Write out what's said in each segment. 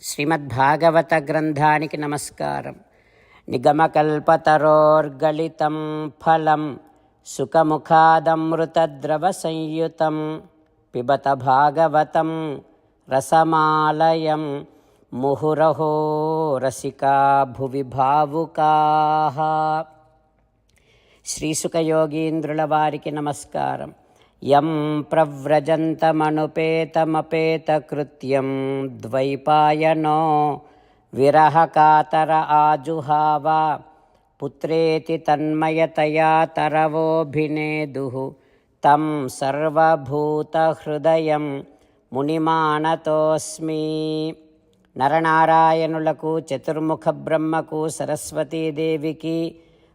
శ్రీమద్భాగవత గ్రంథానికి నమస్కారం. నిగమకల్పతరోర్గళితం ఫలం సుఖముఖాదమృతద్రవ సంయుతం పిబత భాగవతం రసమాలయం ముహురహో రసికా భువి భావుకాః. శ్రీసుఖయోగీంద్రుల వారికి నమస్కారం. యం ప్రవ్రజంతమనుపేతమపేతకృత్యం ద్వైపాయనో విరహకాతర ఆజుహావ పుత్రేతి తన్మయతయా తరవోభినేదుః తం సర్వభూతహృదయం మునిమానతోస్మి. నరనారాయణులకు, చతుర్ముఖ బ్రహ్మకు, సరస్వతీదేవికి,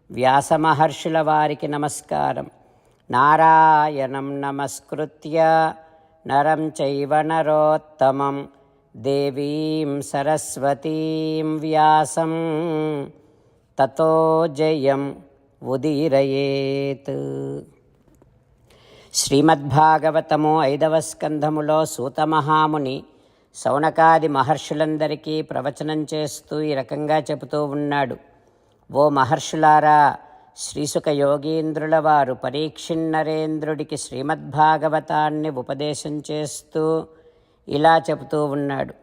వ్యాసమహర్షుల వారికి నమస్కారం. నారాయణం నమస్కృత్య నరం చైవ నరోత్తమం దేవీం సరస్వతీం వ్యాసం తతో జయం ఉదీరయేత్. శ్రీమద్భాగవతము 5వ స్కంధములో సూతమహాముని శౌనకాది మహర్షులందరికీ ప్రవచనం చేస్తూ ఈ రకంగా చెబుతూ ఉన్నాడు. ఓ మహర్షులారా, శ్రీసుఖ యోగీంద్రుల వారు పరీక్షిన్నరేంద్రుడికి శ్రీమద్భాగవతాన్ని ఉపదేశం చేస్తూ ఇలా చెబుతూ ఉన్నాడు.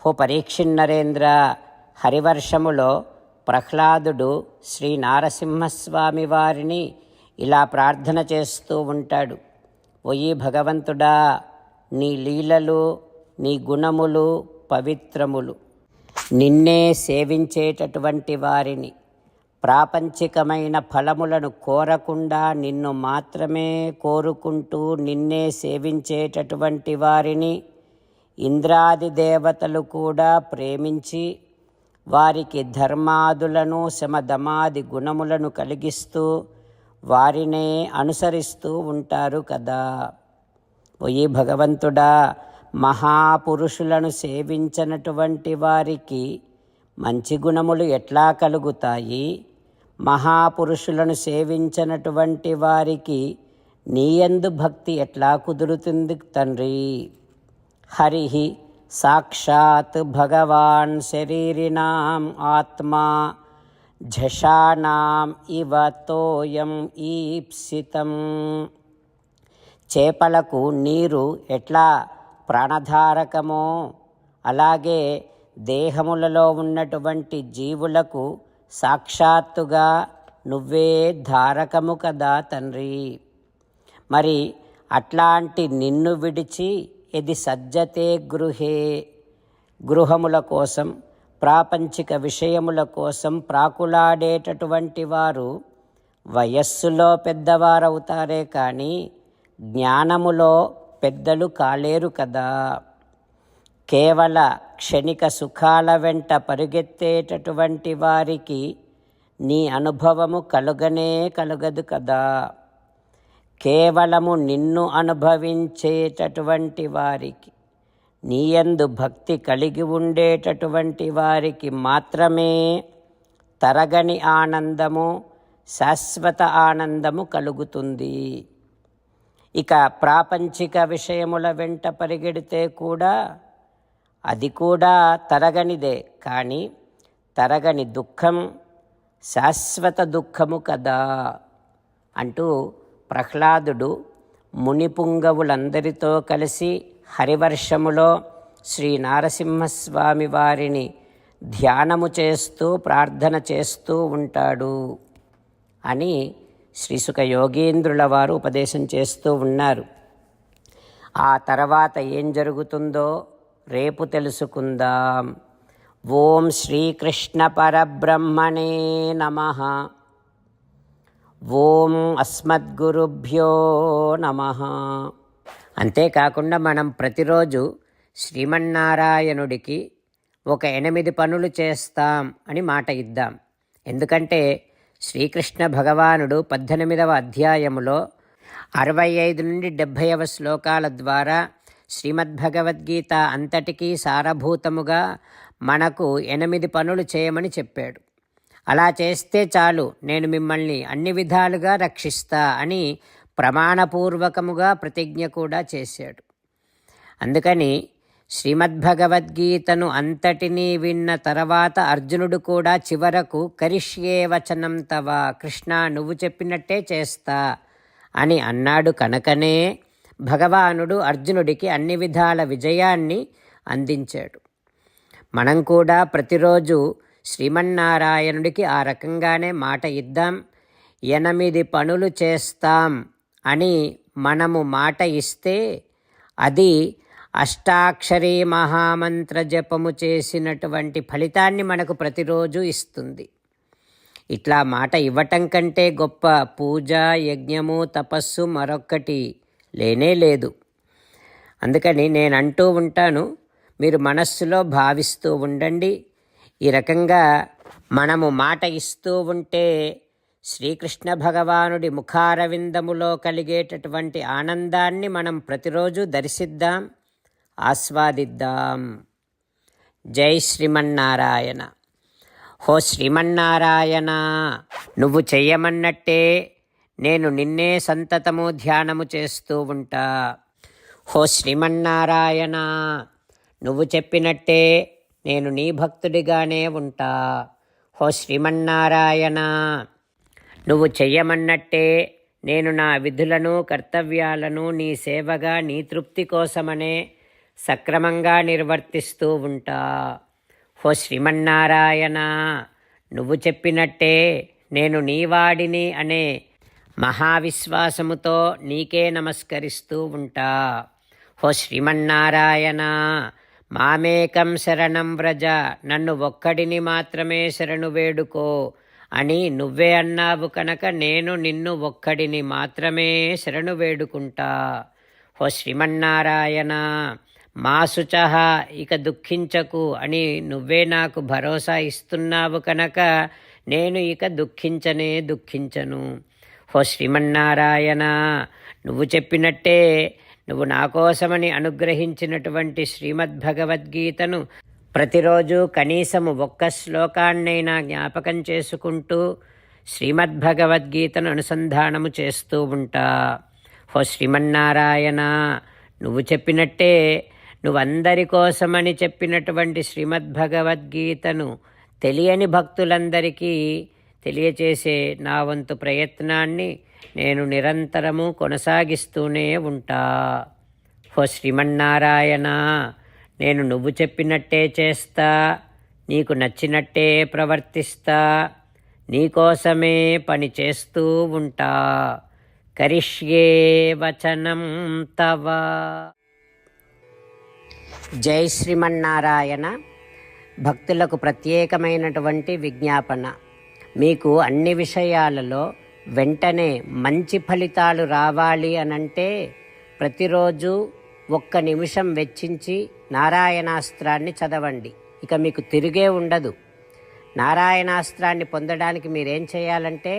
ఓ పరీక్షిన్నరేంద్ర, హరివర్షములో ప్రహ్లాదుడు శ్రీ నారసింహస్వామి వారిని ఇలా ప్రార్థన చేస్తూ ఉంటాడు. ఓయి భగవంతుడా, నీ లీలలు, నీ గుణములు పవిత్రములు. నిన్నే సేవించేటటువంటి వారిని, ప్రాపంచికమైన ఫలములను కోరకుండా నిన్ను మాత్రమే కోరుకుంటూ నిన్నే సేవించేటటువంటి వారిని ఇంద్రాది దేవతలు కూడా ప్రేమించి వారికి ధర్మాదులను శమదమాది గుణములను కలిగిస్తూ వారినే అనుసరిస్తూ ఉంటారు కదా. ఓయి భగవంతుడా, మహాపురుషులను సేవించనటువంటి వారికి మంచి గుణములు ఎట్లా కలుగుతాయి? మహాపురుషులను సేవించనటువంటి వారికి నీయందు భక్తి ఎట్లా కుదురుతుంది తండ్రి? హరి సాక్షాత్ భగవాన్ శరీరిణాం ఆత్మా ఝషానాం ఇవ తోయం ఈప్సితం. చేపలకు నీరు ఎట్లా ప్రాణధారకమో అలాగే దేహములలో ఉన్నటువంటి జీవులకు సాక్షాత్తుగా నువ్వే ధారకము కదా తండ్రి. మరి అట్లాంటి నిన్ను విడిచి ఇది సజ్జతే గృహే, గృహముల కోసం, ప్రాపంచిక విషయముల కోసం ప్రాకులాడేటటువంటి వారు వయస్సులో పెద్దవారవుతారే కానీ జ్ఞానములో పెద్దలు కాలేరు కదా. కేవల క్షణిక సుఖాల వెంట పరుగెత్తేటటువంటి వారికి నీ అనుభవము కలుగదు కదా. కేవలము నిన్ను అనుభవించేటటువంటి వారికి, నీయందు భక్తి కలిగి ఉండేటటువంటి వారికి మాత్రమే తరగని ఆనందము, శాశ్వత ఆనందము కలుగుతుంది. ఇక ప్రాపంచిక విషయముల వెంట పరిగెడితే కూడా అది కూడా తరగనిదే, కానీ తరగని దుఃఖం శాశ్వత దుఃఖము కదా అంటూ ప్రహ్లాదుడు మునిపుంగవులందరితో కలిసి హరివర్షములో శ్రీ నారసింహస్వామి వారిని ధ్యానము చేస్తూ ప్రార్థన చేస్తూ ఉంటాడు అని శ్రీసుఖ యోగీంద్రుల వారు ఉపదేశం చేస్తూ ఉన్నారు. ఆ తర్వాత ఏం జరుగుతుందో రేపు తెలుసుకుందాం. ఓం శ్రీకృష్ణ పరబ్రహ్మణే నమః. ఓం అస్మద్గురుభ్యో నమః. అంతేకాకుండా మనం ప్రతిరోజు శ్రీమన్నారాయణుడికి ఒక 8 పనులు చేస్తాం అని మాట ఇద్దాం. ఎందుకంటే శ్రీకృష్ణ భగవానుడు 18వ అధ్యాయములో 65 నుండి 70వ శ్లోకాల ద్వారా శ్రీమద్భగవద్గీత అంతటికీ సారభూతముగా మనకు 8 పనులు చేయమని చెప్పాడు. అలా చేస్తే చాలు, నేను మిమ్మల్ని అన్ని విధాలుగా రక్షిస్తా అని ప్రమాణపూర్వకముగా ప్రతిజ్ఞ కూడా చేశాడు. అందుకని శ్రీమద్భగవద్గీతను అంతటినీ విన్న తర్వాత అర్జునుడు కూడా చివరకు కరిష్యే వచనం తవ, కృష్ణ నువ్వు చెప్పినట్టే చేస్తా అని అన్నాడు కనుకనే భగవానుడు అర్జునుడికి అన్ని విధాల విజయాన్ని అందించాడు. మనం కూడా ప్రతిరోజు శ్రీమన్నారాయణుడికి ఆ రకంగానే మాట ఇద్దాం. 8 పనులు చేస్తాం అని మనము మాట ఇస్తే అది అష్టాక్షరీ మహామంత్ర జపము చేసినటువంటి ఫలితాన్ని మనకు ప్రతిరోజు ఇస్తుంది. ఇట్లా మాట ఇవ్వటం కంటే గొప్ప పూజ, యజ్ఞము, తపస్సు మరొక్కటి లేనే లేదు. అందుకని నేను అంటూ ఉంటాను, మీరు మనస్సులో భావిస్తూ ఉండండి. ఈ రకంగా మనము మాట ఇస్తూ ఉంటే శ్రీకృష్ణ భగవానుడి ముఖారవిందములో కలిగేటటువంటి ఆనందాన్ని మనం ప్రతిరోజు దర్శిద్దాం, ఆస్వాదిద్దాం. జై శ్రీమన్నారాయణ. హో శ్రీమన్నారాయణ, నువ్వు చెయ్యమన్నట్టే నేను నిన్నే సంతతము ధ్యానము చేస్తూ ఉంటా. హో శ్రీమన్నారాయణ, నువ్వు చెప్పినట్టే నేను నీ భక్తుడిగానే ఉంటా. హో శ్రీమన్నారాయణ, నువ్వు చెయ్యమన్నట్టే నేను నా విధులను, కర్తవ్యాలను నీ సేవగా, నీ తృప్తి కోసమనే సక్రమంగా నిర్వర్తిస్తూ ఉంటా. హో శ్రీమన్నారాయణ, నువ్వు చెప్పినట్టే నేను నీవాడిని అనే మహావిశ్వాసముతో నీకే నమస్కరిస్తూ ఉంటా. హో శ్రీమన్నారాయణ, మామేకం శరణం వ్రజ, నన్ను ఒక్కడిని మాత్రమే శరణు వేడుకో అని నువ్వే అన్నావు కనుక నేను నిన్ను ఒక్కడిని మాత్రమే శరణు వేడుకుంటా. హో శ్రీమన్నారాయణ, మా శుచః, ఇక దుఃఖించకు అని నువ్వే నాకు భరోసా ఇస్తున్నావు కనుక నేను ఇక దుఃఖించను. హో శ్రీమన్నారాయణ, నువ్వు చెప్పినట్టే నువ్వు నా కోసమని అనుగ్రహించినటువంటి శ్రీమద్భగవద్గీతను ప్రతిరోజు కనీసము 1 శ్లోకాన్నైనా జ్ఞాపకం చేసుకుంటూ శ్రీమద్భగవద్గీతను అనుసంధానము చేస్తూ ఉంటా. హో శ్రీమన్నారాయణ, నువ్వు చెప్పినట్టే నువ్వందరి కోసమని చెప్పినటువంటి శ్రీమద్భగవద్గీతను తెలియని భక్తులందరికీ తెలియచేసే నా వంతు ప్రయత్నాన్ని నేను నిరంతరము కొనసాగిస్తూనే ఉంటా. హో శ్రీమన్నారాయణ, నేను నువ్వు చెప్పినట్టే చేస్తా, నీకు నచ్చినట్టే ప్రవర్తిస్తా, నీకోసమే పని చేస్తూ ఉంటా. కరిష్యే వచనం తవ. జై శ్రీమన్నారాయణ. భక్తులకు ప్రత్యేకమైనటువంటి విజ్ఞాపన. మీకు అన్ని విషయాలలో వెంటనే మంచి ఫలితాలు రావాలి అనంటే ప్రతిరోజు 1 నిమిషం వెచ్చించి నారాయణాస్త్రాన్ని చదవండి. ఇక మీకు తిరిగే ఉండదు. నారాయణాస్త్రాన్ని పొందడానికి మీరేం చేయాలంటే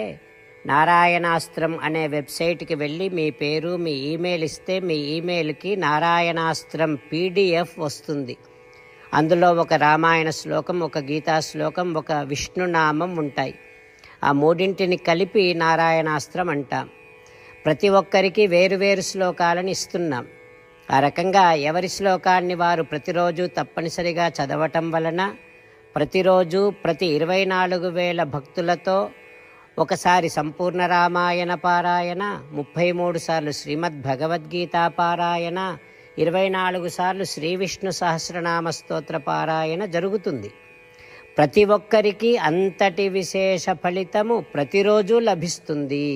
నారాయణాస్త్రం అనే వెబ్సైట్కి వెళ్ళి మీ పేరు, మీ ఈమెయిల్ ఇస్తే మీ ఈమెయిల్కి నారాయణాస్త్రం PDF వస్తుంది. అందులో ఒక రామాయణ శ్లోకం, ఒక గీతా శ్లోకం, ఒక విష్ణునామం ఉంటాయి. ఆ 3ంటిని కలిపి నారాయణాస్త్రం అంటాం. ప్రతి ఒక్కరికి వేరువేరు శ్లోకాలను ఇస్తున్నాం. ఆ రకంగా ఎవరి శ్లోకాన్ని వారు ప్రతిరోజు తప్పనిసరిగా చదవటం వలన ప్రతిరోజు ప్రతి 24,000 భక్తులతో ఒకసారి సంపూర్ణ రామాయణ పారాయణ, 33 సార్లు శ్రీమద్భగవద్గీత పారాయణ, 24 సార్లు శ్రీ విష్ణు సహస్రనామ స్తోత్ర పారాయణ జరుగుతుంది. ప్రతి ఒక్కరికి అంతటి విశేష ఫలితము ప్రతిరోజు లభిస్తుంది.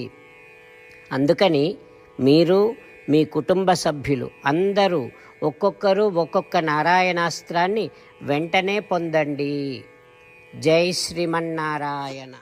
అందుకని మీరు, మీ కుటుంబ సభ్యులు అందరూ ఒక్కొక్కరు ఒక్కొక్క నారాయణాస్త్రాన్ని వెంటనే పొందండి. జై శ్రీమన్నారాయణ.